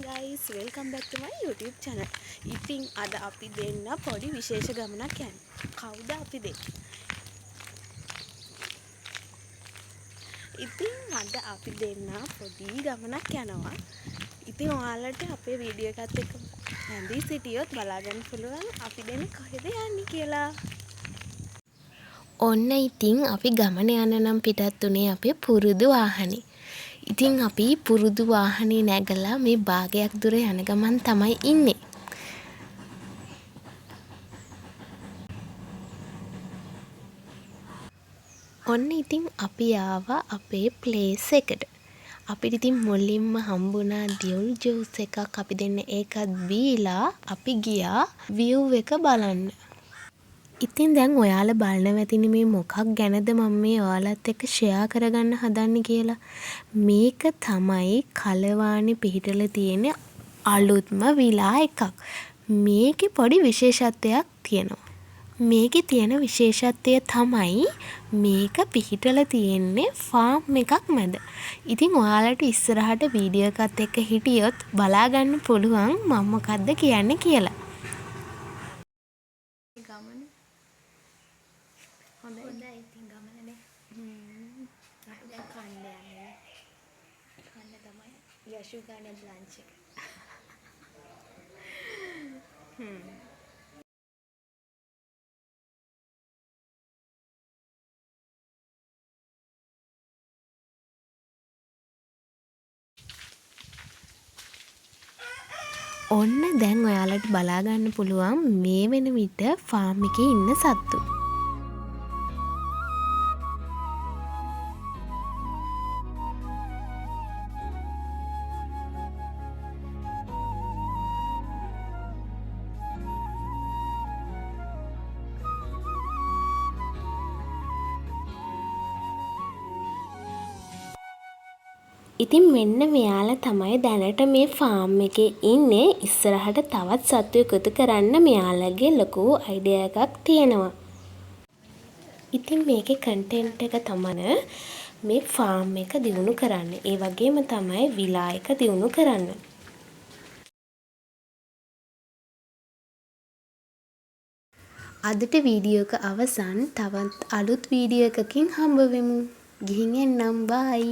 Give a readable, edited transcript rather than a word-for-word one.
guys, welcome back to my YouTube channel. ඉතින් අද අපි දෙන්න පොඩි විශේෂ ගමනක් යන්නේ. කවුද අපි දෙන්නේ? ඉතින් අද අපි දෙන්න පොඩි ගමනක් යනවා. ඉතින් ඔයාලට අපේ වීඩියෝ එකත් එක්ක නැඳී සිටියොත් බලාගන්න පුළුවන් අපි දෙන්නේ කොහෙද යන්නේ කියලා. ඔන්න ඉතින් අපි ගමන යන නම් පිටත් උනේ අපේ පුරුදු වාහනේ. ඉතින් අපි පුරුදු වාහනේ නැගලා මේ භාගයක් දුර යන ගමන් තමයි ඉන්නේ. ඔන්න ඉතින් අපි ආවා අපේ ප්ලේස් එකට. අපිට ඉතින් මුලින්ම හම්බුණා දියුල් ජූස් එකක්. අපි දෙන්න ඒකත් බීලා අපි ගියා view එක බලන්න. ඉතින් දැන් ඔයාලා බලනවා ඇතිනේ මේ මොකක් ගැනද මම මේ ඔයාලත් එක්ක ෂෙයා කරගන්න හදන්නේ කියලා. මේක තමයි කලවානේ පිහිටලා තියෙන අලුත්ම විලා එකක්. මේකේ පොඩි විශේෂත්වයක් තියෙනවා. මේකේ තියෙන විශේෂත්වය තමයි මේක පිහිටලා තියෙන්නේ ෆාම් එකක් මැද. ඉතින් ඔයාලට ඉස්සරහට වීඩියෝ එකත් එක්ක හිටියොත් බලා ගන්න පුළුවන් මම මොකද්ද කියන්නේ කියලා. හොඳයි ඉතින් ගමනනේ. අපි දැන් කන්න යන්නේ. කන්න තමයි යශු ගානේ ලන්ච් එක. ඔන්න දැන් ඔයාලට බලා ගන්න පුළුවන් මේ වෙන විට ෆාම් එකේ ඉන්න සත්තු. ඉතින් මෙන්න මෙයාලා තමයි දැනට මේ ෆාම් එකේ ඉන්නේ. ඉස්සරහට තවත් සත්තු එකතු කරන්න මෙයාලගේ ලොකු අයිඩියා එකක් තියෙනවා. ඉතින් මේකේ කන්ටෙන්ට් එක තමයි මේ ෆාම් එක දියුණු කරන්න. ඒ වගේම තමයි විලා එක දියුණු කරන්න. අදට වීඩියෝ එක අවසන්. තවත් අලුත් වීඩියෝ එකකින් හම්බ වෙමු. ගිහින් එන්නම්. බයි.